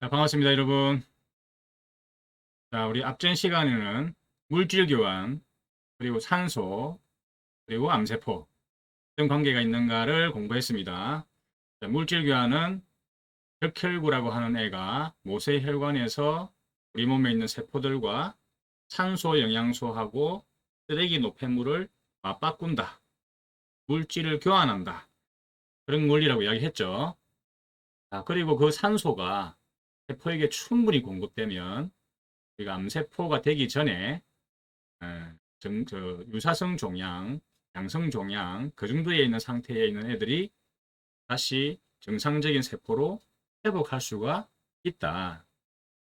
자, 반갑습니다, 여러분. 자, 우리 앞전 시간에는 물질 교환, 그리고 산소, 그리고 암세포 어떤 관계가 있는가를 공부했습니다. 자, 물질 교환은 벽혈구라고 하는 애가 모세혈관에서 우리 몸에 있는 세포들과 산소, 영양소하고 쓰레기 노폐물을 맞바꾼다. 물질을 교환한다. 그런 원리라고 이야기했죠. 자, 그리고 그 산소가 세포에게 충분히 공급되면 우리가 암세포가 되기 전에 유사성 종양, 양성 종양 그 정도에 있는 상태에 있는 애들이 다시 정상적인 세포로 회복할 수가 있다.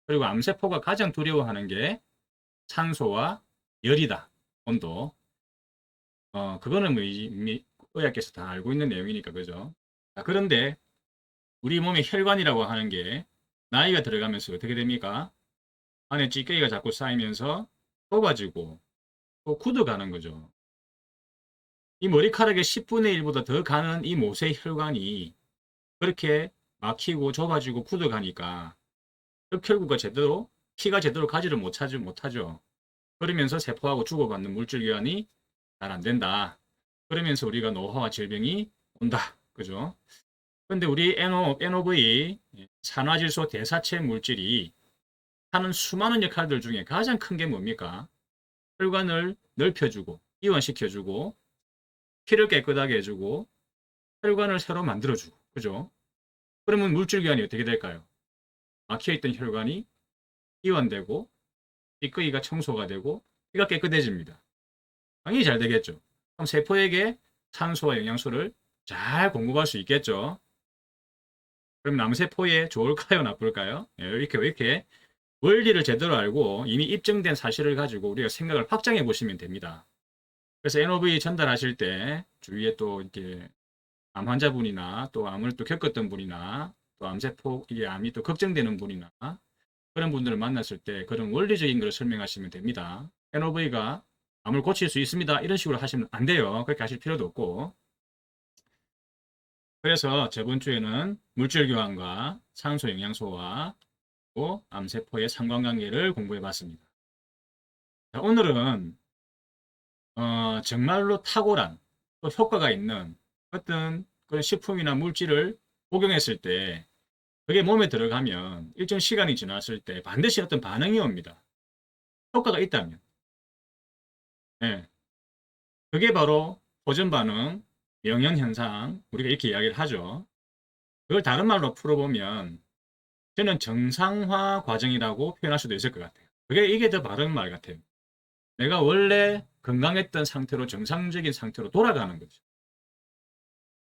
그리고 암세포가 가장 두려워하는 게 산소와 열이다. 온도. 그거는 뭐 의학계에서 다 알고 있는 내용이니까 그죠? 자, 그런데 우리 몸의 혈관이라고 하는 게 나이가 들어가면서 어떻게 됩니까? 안에 찌꺼기가 자꾸 쌓이면서 좁아지고 또 굳어가는 거죠. 이 머리카락의 10분의 1보다 더 가는 이 모세 혈관이 그렇게 막히고 좁아지고 굳어가니까 흡혈구가 제대로 피가 제대로 가지를 못하죠. 그러면서 세포하고 주고받는 물질 교환이 잘 안 된다. 그러면서 우리가 노화와 질병이 온다. 그죠? 근데 우리 NOV 산화질소 대사체 물질이 하는 수많은 역할들 중에 가장 큰 게 뭡니까? 혈관을 넓혀주고 이완시켜주고 피를 깨끗하게 해주고 혈관을 새로 만들어주고 그죠? 그러면 물질 교환이 어떻게 될까요? 막혀있던 혈관이 이완되고 찌꺼기가 청소가 되고 피가 깨끗해집니다. 당연히 잘 되겠죠. 그럼 세포에게 산소와 영양소를 잘 공급할 수 있겠죠. 그럼 남세포에 좋을까요? 나쁠까요? 이렇게 원리를 제대로 알고 이미 입증된 사실을 가지고 우리가 생각을 확장해 보시면 됩니다. 그래서 NOV 전달하실 때 주위에 또 이렇게 암 환자분이나 또 암을 또 겪었던 분이나 또 암세포 이게 암이 또 걱정되는 분이나 그런 분들을 만났을 때 그런 원리적인 걸 설명하시면 됩니다. NOV가 암을 고칠 수 있습니다. 이런 식으로 하시면 안 돼요. 그렇게 하실 필요도 없고. 그래서 저번 주에는 물질 교환과 산소 영양소와 또 암세포의 상관관계를 공부해 봤습니다. 오늘은 정말로 탁월한 또 효과가 있는 어떤 그런 식품이나 물질을 복용했을 때 그게 몸에 들어가면 일정 시간이 지났을 때 반드시 어떤 반응이 옵니다. 효과가 있다면. 예. 그게 바로 호전 반응, 영양 현상, 우리가 이렇게 이야기를 하죠. 그걸 다른 말로 풀어보면 저는 정상화 과정이라고 표현할 수도 있을 것 같아요. 이게 더 바른 말 같아요. 내가 원래 건강했던 상태로 정상적인 상태로 돌아가는 거죠.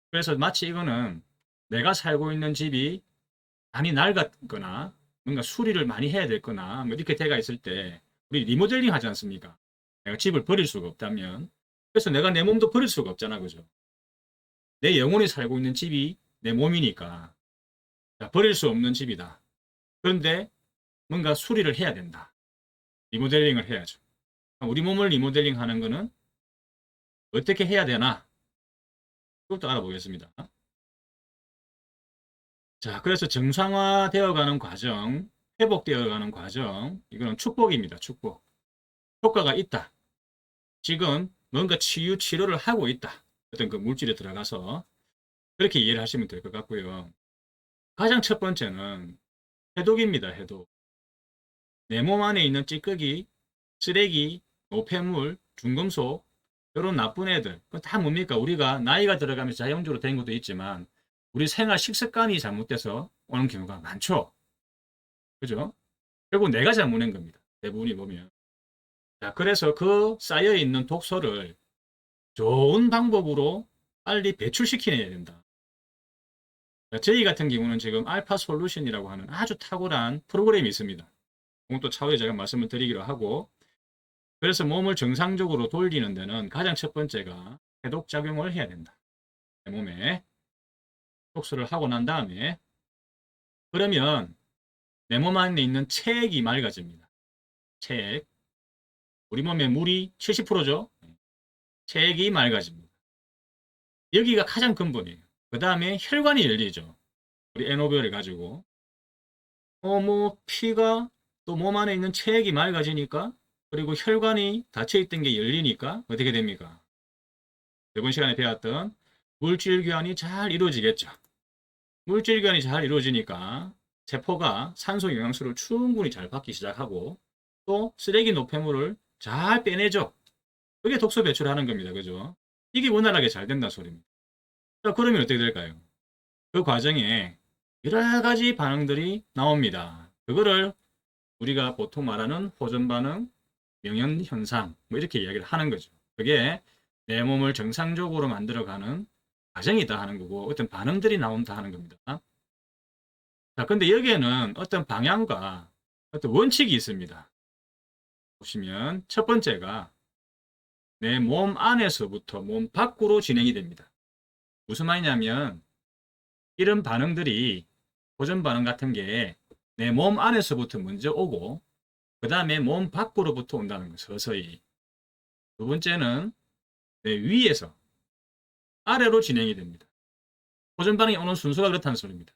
그래서 마치 이거는 내가 살고 있는 집이 많이 낡았거나 뭔가 수리를 많이 해야 됐거나 뭐 이렇게 돼가 있을 때 우리 리모델링 하지 않습니까? 내가 집을 버릴 수가 없다면 그래서 내가 내 몸도 버릴 수가 없잖아, 그죠? 내 영혼이 살고 있는 집이 내 몸이니까 버릴 수 없는 집이다. 그런데 뭔가 수리를 해야 된다. 리모델링을 해야죠. 우리 몸을 리모델링 하는 거는 어떻게 해야 되나? 그것도 알아보겠습니다. 자, 그래서 정상화되어 가는 과정, 회복되어 가는 과정, 이거는 축복입니다. 축복. 효과가 있다. 지금 뭔가 치료를 하고 있다. 어떤 그 물질에 들어가서 그렇게 이해를 하시면 될 것 같고요. 가장 첫 번째는 해독입니다. 해독. 내 몸 안에 있는 찌꺼기, 쓰레기, 노폐물, 중금속 이런 나쁜 애들 그건 다 뭡니까? 우리가 나이가 들어가면서 자연적으로 된 것도 있지만 우리 생활 식습관이 잘못돼서 오는 경우가 많죠. 그죠? 결국 내가 잘못낸 겁니다. 대부분이 보면. 자, 그래서 그 쌓여있는 독소를 좋은 방법으로 빨리 배출시켜내야 된다. 저희 같은 경우는 지금 알파 솔루션이라고 하는 아주 탁월한 프로그램이 있습니다. 그것도 차후에 제가 말씀을 드리기로 하고, 그래서 몸을 정상적으로 돌리는 데는 가장 첫 번째가 해독작용을 해야 된다. 내 몸에 독소를 하고 난 다음에, 그러면 내 몸 안에 있는 체액이 맑아집니다. 체액. 우리 몸의 물이 70%죠? 체액이 맑아집니다. 여기가 가장 근본이에요. 그 다음에 혈관이 열리죠. 우리 에노비어를 가지고. 뭐 피가 또 몸 안에 있는 체액이 맑아지니까 그리고 혈관이 닫혀 있던 게 열리니까 어떻게 됩니까? 이번 시간에 배웠던 물질 교환이 잘 이루어지겠죠. 물질 교환이 잘 이루어지니까 세포가 산소 영양소를 충분히 잘 받기 시작하고 또 쓰레기 노폐물을 잘 빼내죠. 그게 독소 배출하는 겁니다. 그죠? 이게 원활하게 잘 된다는 소리입니다. 자, 그러면 어떻게 될까요? 그 과정에 여러 가지 반응들이 나옵니다. 그거를 우리가 보통 말하는 호전 반응, 명현 현상, 뭐 이렇게 이야기를 하는 거죠. 그게 내 몸을 정상적으로 만들어가는 과정이다 하는 거고, 어떤 반응들이 나온다 하는 겁니다. 자, 근데 여기에는 어떤 방향과 어떤 원칙이 있습니다. 보시면 첫 번째가 내 몸 안에서부터 몸 밖으로 진행이 됩니다. 무슨 말이냐면 이런 반응들이 호전 반응 같은 게 내 몸 안에서부터 먼저 오고 그 다음에 몸 밖으로부터 온다는 거 서서히. 두 번째는 내 위에서 아래로 진행이 됩니다. 호전 반응이 오는 순서가 그렇다는 소리입니다.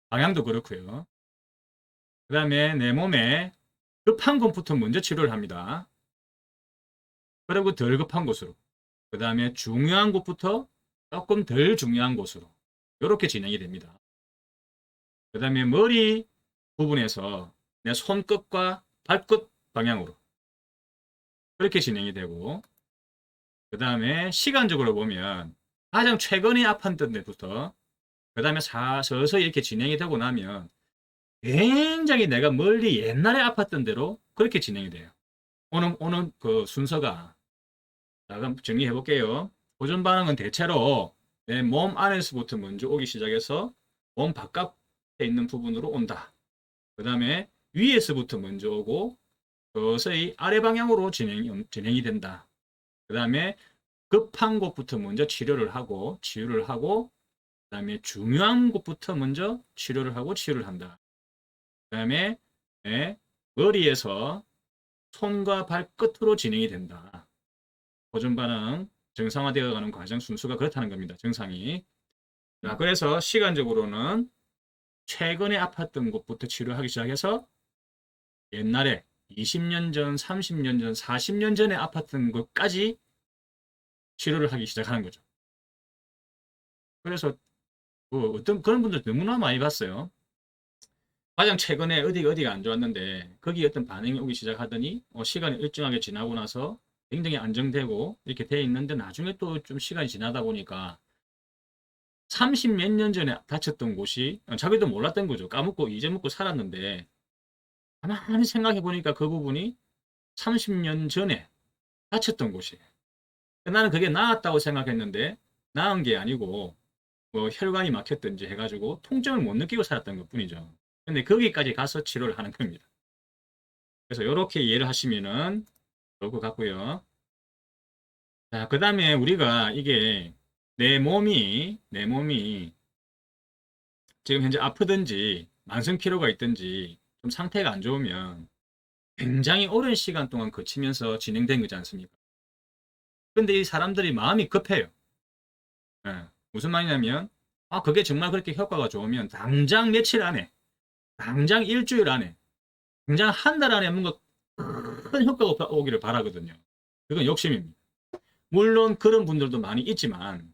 방향도 그렇고요. 그 다음에 내 몸에 급한 곳부터 먼저 치료를 합니다. 그리고 덜 급한 곳으로. 그 다음에 중요한 곳부터 조금 덜 중요한 곳으로. 이렇게 진행이 됩니다. 그 다음에 머리 부분에서 내 손끝과 발끝 방향으로. 그렇게 진행이 되고, 그 다음에 시간적으로 보면 가장 최근에 아팠던 데부터, 그 다음에 서서히 이렇게 진행이 되고 나면 굉장히 내가 멀리 옛날에 아팠던 대로 그렇게 진행이 돼요. 오는 그 순서가. 자, 그럼 정리해 볼게요. 호전 반응은 대체로 내 몸 안에서부터 먼저 오기 시작해서 몸 바깥에 있는 부분으로 온다. 그 다음에 위에서부터 먼저 오고 서서히 아래 방향으로 진행이 된다. 그 다음에 급한 곳부터 먼저 치료를 하고 그 다음에 중요한 곳부터 먼저 치료를 하고 치유를 한다. 그 다음에 머리에서 손과 발끝으로 진행이 된다. 호전 반응 정상화되어 가는 과정 순수가 그렇다는 겁니다. 정상이. 자, 그래서 시간적으로는 최근에 아팠던 곳부터 치료하기 시작해서 옛날에 20년 전, 30년 전, 40년 전에 아팠던 것까지 치료를 하기 시작하는 거죠. 그래서 어떤 그런 분들 너무나 많이 봤어요. 가장 최근에 어디가 안 좋았는데 거기 어떤 반응이 오기 시작하더니 시간이 일정하게 지나고 나서 굉장히 안정되고 이렇게 돼 있는데 나중에 또 좀 시간이 지나다 보니까 30 몇 년 전에 다쳤던 곳이 자기도 몰랐던 거죠. 까먹고 잊어먹고 살았는데 가만히 생각해 보니까 그 부분이 30년 전에 다쳤던 곳이에요. 나는 그게 나았다고 생각했는데 나은 게 아니고 뭐 혈관이 막혔든지 해가지고 통증을 못 느끼고 살았던 것 뿐이죠. 근데 거기까지 가서 치료를 하는 겁니다. 그래서 이렇게 이해를 하시면은 좋을 것 같고요. 자, 그 다음에 우리가 이게 내 몸이 지금 현재 아프든지 만성 피로가 있든지 좀 상태가 안 좋으면 굉장히 오랜 시간 동안 거치면서 진행된 거지 않습니까? 근데 이 사람들이 마음이 급해요. 예, 무슨 말이냐면, 그게 정말 그렇게 효과가 좋으면 당장 며칠 안에, 당장 일주일 안에, 당장 한 달 안에 뭔가 큰 효과가 오기를 바라거든요. 그건 욕심입니다. 물론 그런 분들도 많이 있지만,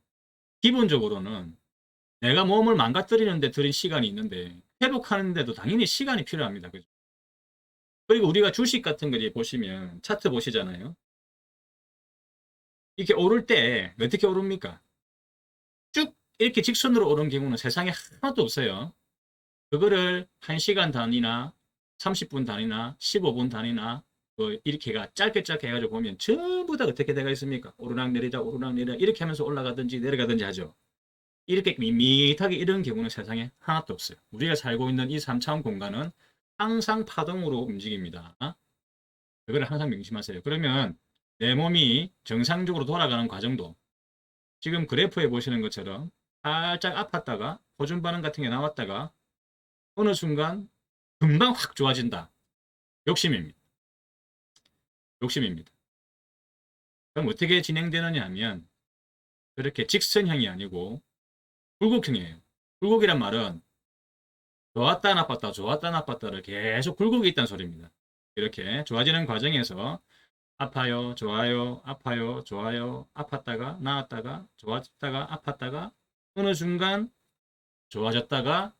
기본적으로는 내가 몸을 망가뜨리는데 들인 시간이 있는데, 회복하는데도 당연히 시간이 필요합니다. 그죠? 그리고 우리가 주식 같은 거 보시면, 차트 보시잖아요. 이렇게 오를 때 어떻게 오릅니까? 쭉 이렇게 직선으로 오른 경우는 세상에 하나도 없어요. 그거를 1시간 단위나 30분 단위나 15분 단위나 뭐 이렇게가 짧게 해가지고 보면 전부 다 어떻게 되어 있습니까? 오르락내리락 오르락내리락 이렇게 하면서 올라가든지 내려가든지 하죠. 이렇게 밋밋하게 이런 경우는 세상에 하나도 없어요. 우리가 살고 있는 이 3차원 공간은 항상 파동으로 움직입니다. 그걸 항상 명심하세요. 그러면 내 몸이 정상적으로 돌아가는 과정도 지금 그래프에 보시는 것처럼 살짝 아팠다가 호준 반응 같은 게 나왔다가 어느 순간 금방 확 좋아진다. 욕심입니다. 욕심입니다. 그럼 어떻게 진행되느냐 하면 그렇게 직선형이 아니고 굴곡형이에요. 굴곡이란 말은 좋았다 나빴다 좋았다 나빴다를 계속 굴곡이 있다는 소리입니다. 이렇게 좋아지는 과정에서 아파요 좋아요 아파요 좋아요 아팠다가 나았다가 좋아졌다가 아팠다가 어느 순간 좋아졌다가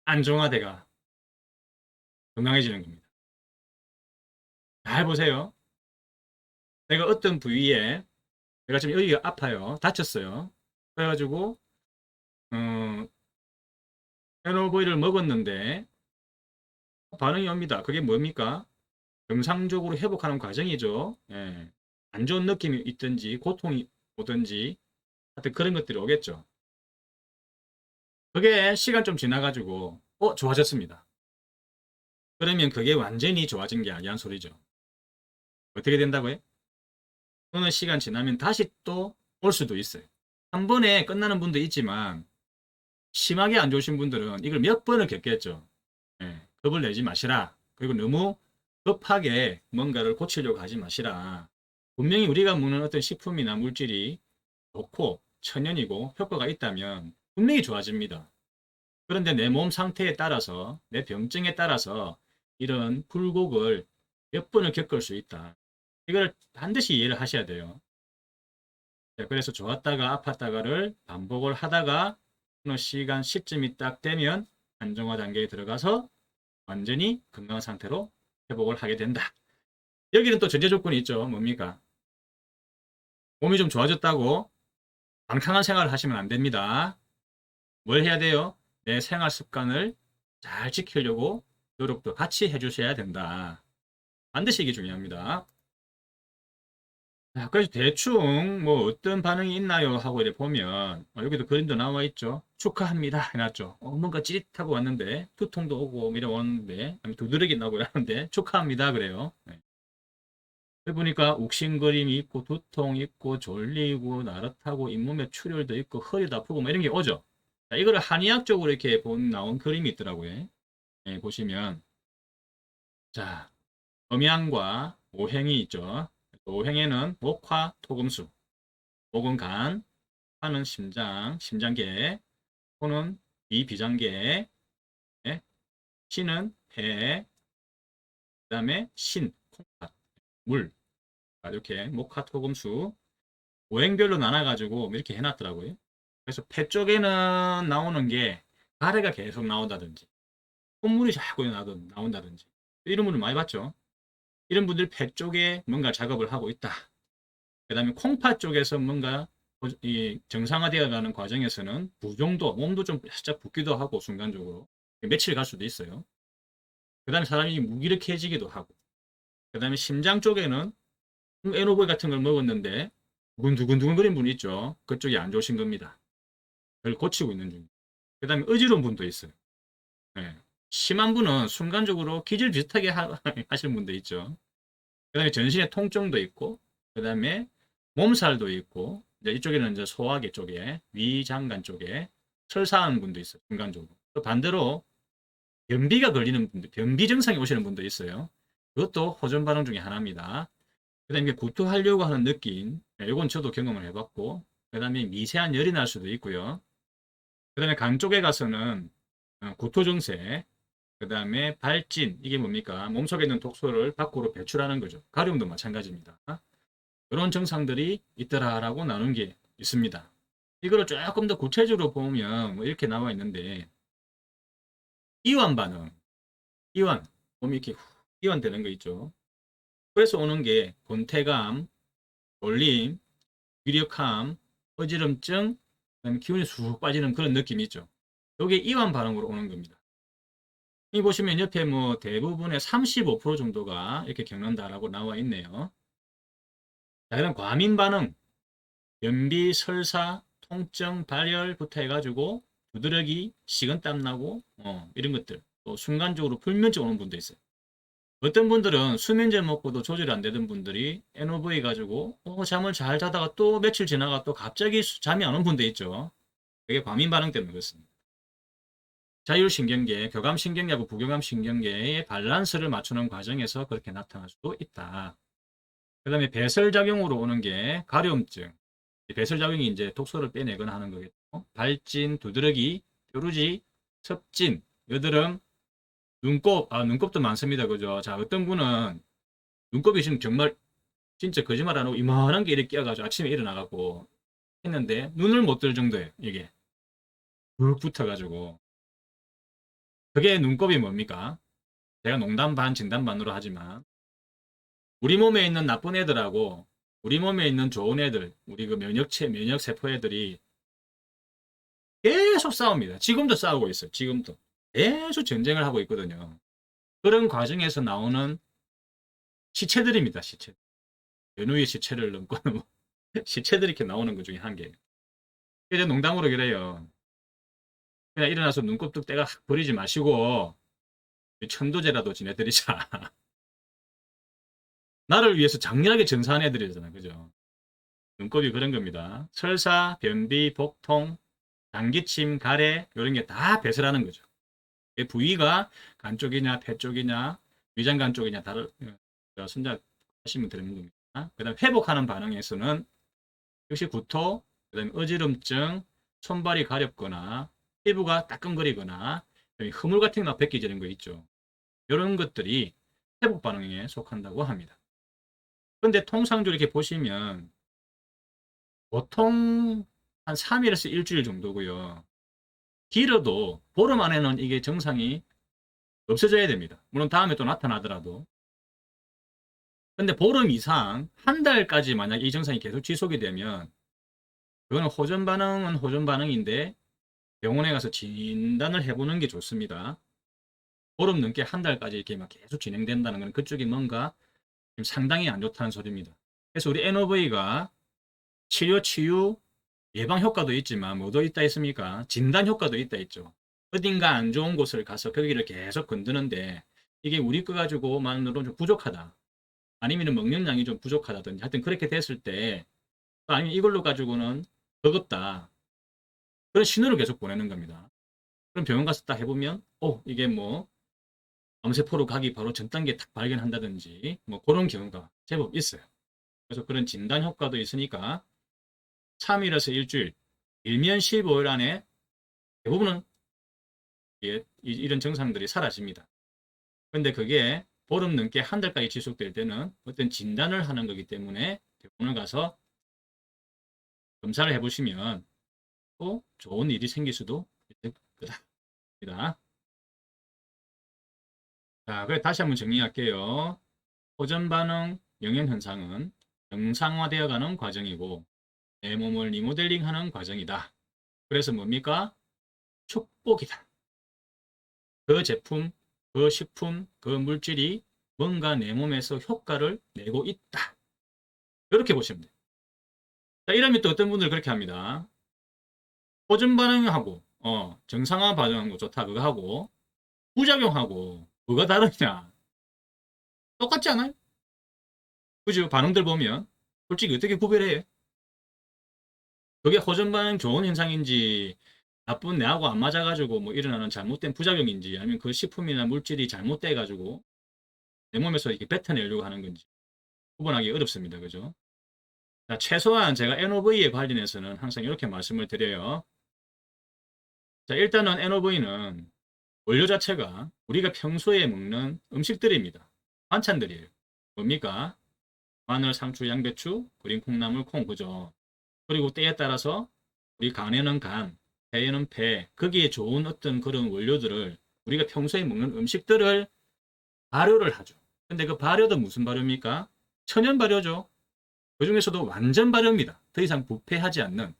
안정화돼가 건강해지는 겁니다. 잘 보세요. 내가 어떤 부위에 내가 지금 여기가 아파요 다쳤어요. 그래가지고 어, 에너보이를 먹었는데 반응이 옵니다. 그게 뭡니까? 정상적으로 회복하는 과정이죠. 예. 안 좋은 느낌이 있든지 고통이 오든지 하여튼 그런 것들이 오겠죠. 그게 시간 좀 지나가지고 좋아졌습니다. 그러면 그게 완전히 좋아진 게 아니란 소리죠. 어떻게 된다고요? 어느 시간 지나면 다시 또 올 수도 있어요. 한 번에 끝나는 분도 있지만 심하게 안 좋으신 분들은 이걸 몇 번을 겪겠죠. 예. 겁을 내지 마시라. 그리고 너무 급하게 뭔가를 고치려고 하지 마시라. 분명히 우리가 먹는 어떤 식품이나 물질이 좋고 천연이고 효과가 있다면 분명히 좋아집니다. 그런데 내 몸 상태에 따라서 내 병증에 따라서 이런 굴곡을 몇 번을 겪을 수 있다. 이걸 반드시 이해를 하셔야 돼요. 그래서 좋았다가 아팠다가를 반복을 하다가 어느 시간 시점이 딱 되면 안정화 단계에 들어가서 완전히 건강한 상태로 회복을 하게 된다. 여기는 또 전제 조건이 있죠. 뭡니까? 몸이 좀 좋아졌다고 방탕한 생활을 하시면 안 됩니다. 뭘 해야 돼요? 내 생활 습관을 잘 지키려고 노력도 같이 해주셔야 된다. 반드시 이게 중요합니다. 자, 그래서 대충 뭐 어떤 반응이 있나요? 하고 이렇게 보면 여기도 그림도 나와 있죠. 축하합니다 해놨죠. 뭔가 찌릿하고 왔는데 두통도 오고 이래 오는데 두드러기 나고 이러는데 축하합니다 그래요. 네. 여기 보니까 욱신거림이 있고 두통 있고 졸리고 나릇하고 잇몸에 출혈도 있고 허리도 아프고 뭐 이런 게 오죠. 자, 이거를 한의학적으로 이렇게 나온 그림이 있더라고요. 네, 보시면 자 음양과 오행이 있죠. 오행에는 목화, 토금수, 목은 간, 화는 심장, 심장계, 토는 비비장계, 네, 신은 폐, 그 다음에 신, 콩팥, 물. 이렇게 목화, 토금수 오행별로 나눠가지고 이렇게 해놨더라고요. 그래서 폐 쪽에는 나오는 게 가래가 계속 나온다든지 콧물이 자꾸 나온다든지 이런 분들 많이 봤죠. 이런 분들 폐 쪽에 뭔가 작업을 하고 있다. 그 다음에 콩팥 쪽에서 뭔가 이 정상화되어 가는 과정에서는 부종도 몸도 좀 살짝 붓기도 하고 순간적으로 며칠 갈 수도 있어요. 그 다음에 사람이 무기력해지기도 하고 그 다음에 심장 쪽에는 에노보이 같은 걸 먹었는데 두근두근두근 거리는 분이 있죠. 그쪽이 안 좋으신 겁니다. 그걸 고치고 있는 중. 그 다음에 어지러운 분도 있어요. 네. 심한 분은 순간적으로 기질 비슷하게 하시는 분도 있죠. 그 다음에 전신에 통증도 있고, 그 다음에 몸살도 있고, 이제 이쪽에는 이제 소화기 쪽에, 위장관 쪽에 설사하는 분도 있어요. 순간적으로. 또 반대로 변비가 걸리는 분들, 변비 증상이 오시는 분도 있어요. 그것도 호전 반응 중에 하나입니다. 그 다음에 구토하려고 하는 느낌, 이건 저도 경험을 해봤고, 그 다음에 미세한 열이 날 수도 있고요. 그 다음에 간 쪽에 가서는 구토 증세, 그 다음에 발진, 이게 뭡니까? 몸속에 있는 독소를 밖으로 배출하는 거죠. 가려움도 마찬가지입니다. 이런 증상들이 있더라라고 나눈 게 있습니다. 이거를 조금 더 구체적으로 보면 뭐 이렇게 나와 있는데 이완 반응, 이완, 몸이 이렇게 이완되는 거 있죠. 그래서 오는 게 권태감, 졸림, 위력함, 어지럼증, 기운이 쑥 빠지는 그런 느낌이 있죠. 이게 이완 반응으로 오는 겁니다. 이 보시면 옆에 뭐 대부분의 35% 정도가 이렇게 겪는다라고 나와 있네요. 자, 그럼 과민 반응, 변비, 설사, 통증, 발열부터 해가지고 두드러기, 식은땀 나고 이런 것들 또 순간적으로 불면증 오는 분도 있어요. 어떤 분들은 수면제 먹고도 조절이 안 되던 분들이 NOV 가지고 잠을 잘 자다가 또 며칠 지나가 또 갑자기 잠이 안 오는 분도 있죠. 그게 과민 반응 때문에 그렇습니다. 자율신경계, 교감신경계하고 부교감신경계의 밸런스를 맞추는 과정에서 그렇게 나타날 수도 있다. 그 다음에 배설작용으로 오는 게 가려움증. 배설작용이 이제 독소를 빼내거나 하는 거겠죠. 발진, 두드러기, 뾰루지, 섭진, 여드름, 눈곱도 많습니다. 그죠? 자, 어떤 분은 눈곱이 지금 정말 진짜 거짓말 안 하고 이만한 게 이렇게 끼어가지고 아침에 일어나갖고 했는데 눈을 못 뜰 정도예요. 이게 푹 붙어가지고. 그게 눈곱이 뭡니까? 제가 농담 반 진담 반으로 하지만 우리 몸에 있는 나쁜 애들하고 우리 몸에 있는 좋은 애들, 우리 그 면역 세포 애들이 계속 싸웁니다. 지금도 싸우고 있어요. 지금도 계속 전쟁을 하고 있거든요. 그런 과정에서 나오는 시체들입니다. 시체. 연우의 시체를 넘고는 시체들이 이렇게 나오는 것 중에 한 개. 이제 농담으로 그래요. 그냥 일어나서 눈곱 뚝 떼가 버리지 마시고 천도제라도 지내드리자. 나를 위해서 장렬하게 전사한 애들이잖아. 그죠? 눈곱이 그런 겁니다. 설사, 변비, 복통, 당기침, 가래 이런 게 다 배설하는 거죠. 부위가 간 쪽이냐 폐 쪽이냐 위장관 쪽이냐 다를 선택하시면 되는 겁니다. 그 다음 회복하는 반응에서는 역시 구토, 그 다음에 어지럼증, 손발이 가렵거나 피부가 따끔거리거나 흐물 같은 게 막 벗겨지는 거 있죠. 이런 것들이 회복 반응에 속한다고 합니다. 근데 통상적으로 이렇게 보시면 보통 한 3일에서 일주일 정도고요. 길어도 보름 안에는 이게 증상이 없어져야 됩니다. 물론 다음에 또 나타나더라도. 근데 보름 이상, 한 달까지 만약 이 증상이 계속 지속이 되면 그거는 호전 반응은 호전 반응인데 병원에 가서 진단을 해보는 게 좋습니다. 보름 넘게 한 달까지 이렇게 막 계속 진행된다는 건 그쪽이 뭔가 상당히 안 좋다는 소리입니다. 그래서 우리 NOV가 치유, 예방 효과도 있지만 뭐도 있다 있습니까? 진단 효과도 있다 있죠. 어딘가 안 좋은 곳을 가서 거기를 계속 건드는데 이게 우리 거 가지고만으로 좀 부족하다. 아니면 먹는 양이 좀 부족하다든지 하여튼 그렇게 됐을 때 아니면 이걸로 가지고는 버겁다. 그런 신호를 계속 보내는 겁니다. 그럼 병원 가서 딱 해보면 이게 뭐 암세포로 가기 바로 전 단계 딱 발견한다든지 뭐 그런 경우가 제법 있어요. 그래서 그런 진단 효과도 있으니까 3일에서 일주일, 일면 15일 안에 대부분은 이런 증상들이 사라집니다. 근데 그게 보름 넘게 한 달까지 지속될 때는 어떤 진단을 하는 거기 때문에 병원을 가서 검사를 해보시면 또 좋은 일이 생길 수도 있을 거다. 자, 그래 다시 한번 정리할게요. 호전 반응 영양 현상은 정상화되어가는 과정이고 내 몸을 리모델링하는 과정이다. 그래서 뭡니까? 축복이다. 그 제품, 그 식품, 그 물질이 뭔가 내 몸에서 효과를 내고 있다. 이렇게 보시면 돼요. 자, 이러면 또 어떤 분들 그렇게 합니다. 호전 반응하고 정상화 반응하는 거 좋다 그거 하고 부작용하고 뭐가 다르냐? 똑같지 않아요? 그죠? 반응들 보면 솔직히 어떻게 구별해요? 그게 호전 반응 좋은 현상인지 나쁜 내하고 안 맞아가지고 뭐 일어나는 잘못된 부작용인지 아니면 그 식품이나 물질이 잘못돼가지고 내 몸에서 이렇게 뱉어내려고 하는 건지 구분하기 어렵습니다. 그죠? 자, 최소한 제가 NOV에 관련해서는 항상 이렇게 말씀을 드려요. 자, 일단은 NOV는 원료 자체가 우리가 평소에 먹는 음식들입니다. 반찬들이에요. 뭡니까? 마늘, 상추, 양배추, 그린 콩나물, 콩, 그죠? 그리고 때에 따라서 우리 간에는 간, 폐에는 폐, 거기에 좋은 어떤 그런 원료들을 우리가 평소에 먹는 음식들을 발효를 하죠. 근데 그 발효도 무슨 발효입니까? 천연 발효죠. 그 중에서도 완전 발효입니다. 더 이상 부패하지 않는,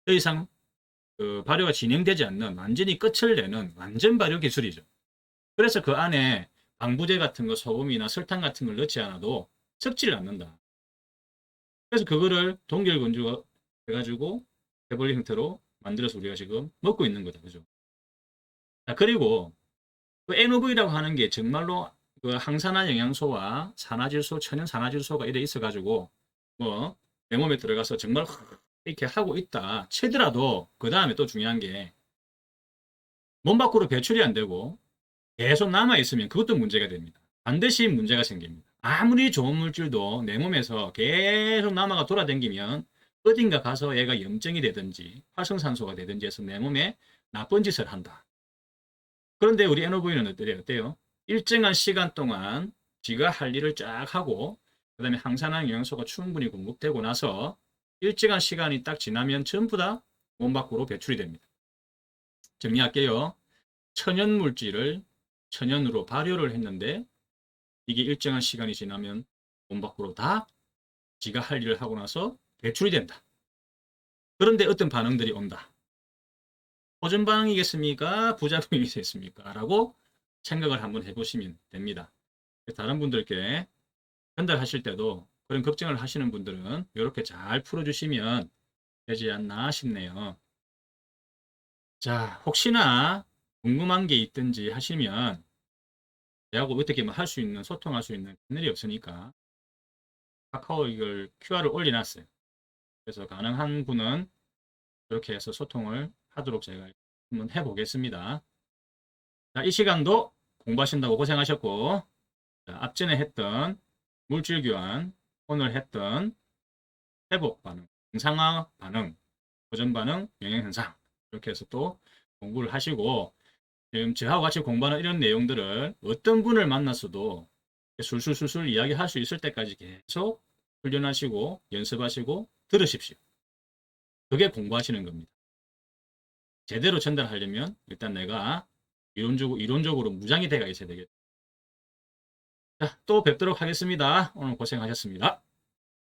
더 이상 그 발효가 진행되지 않는 완전히 끝을 내는 완전 발효 기술이죠. 그래서 그 안에 방부제 같은 거, 소금이나 설탕 같은 걸 넣지 않아도 썩지를 않는다. 그래서 그거를 동결 건조가 해가지고 배벌리 형태로 만들어서 우리가 지금 먹고 있는 거다. 그죠? 자, 그리고 그 NOV라고 하는 게 정말로 그 항산화 영양소와 산화질소, 천연 산화질소가 이래 있어가지고 뭐 내 몸에 들어가서 정말 이렇게 하고 있다 치더라도 그 다음에 또 중요한 게 몸 밖으로 배출이 안 되고 계속 남아 있으면 그것도 문제가 됩니다. 반드시 문제가 생깁니다. 아무리 좋은 물질도 내 몸에서 계속 남아가 돌아다니면 어딘가 가서 얘가 염증이 되든지 활성산소가 되든지 해서 내 몸에 나쁜 짓을 한다. 그런데 우리 NOV는 어때요? 일정한 시간 동안 지가 할 일을 쫙 하고 그 다음에 항산화 영양소가 충분히 공급되고 나서 일정한 시간이 딱 지나면 전부 다 몸 밖으로 배출이 됩니다. 정리할게요. 천연 물질을 천연으로 발효를 했는데 이게 일정한 시간이 지나면 몸 밖으로 다 지가 할 일을 하고 나서 배출이 된다. 그런데 어떤 반응들이 온다. 호전 반응이겠습니까? 부작용이겠습니까? 라고 생각을 한번 해보시면 됩니다. 다른 분들께 전달하실 때도 그런 걱정을 하시는 분들은 이렇게 잘 풀어주시면 되지 않나 싶네요. 자, 혹시나 궁금한 게 있든지 하시면 저하고 어떻게 할 수 있는, 소통할 수 있는 채널이 없으니까 카카오 이걸 QR을 올려놨어요. 그래서 가능한 분은 이렇게 해서 소통을 하도록 제가 한번 해보겠습니다. 자, 이 시간도 공부하신다고 고생하셨고, 자, 앞전에 했던 물질 교환, 오늘 했던 회복 반응, 정상화 반응, 호전 반응, 영양 현상 이렇게 해서 또 공부를 하시고 지금 저하고 같이 공부하는 이런 내용들을 어떤 분을 만났어도 술술술술 이야기할 수 있을 때까지 계속 훈련하시고 연습하시고 들으십시오. 그게 공부하시는 겁니다. 제대로 전달하려면 일단 내가 이론적으로 무장이 돼가 있어야 되겠죠. 자, 또 뵙도록 하겠습니다. 오늘 고생하셨습니다.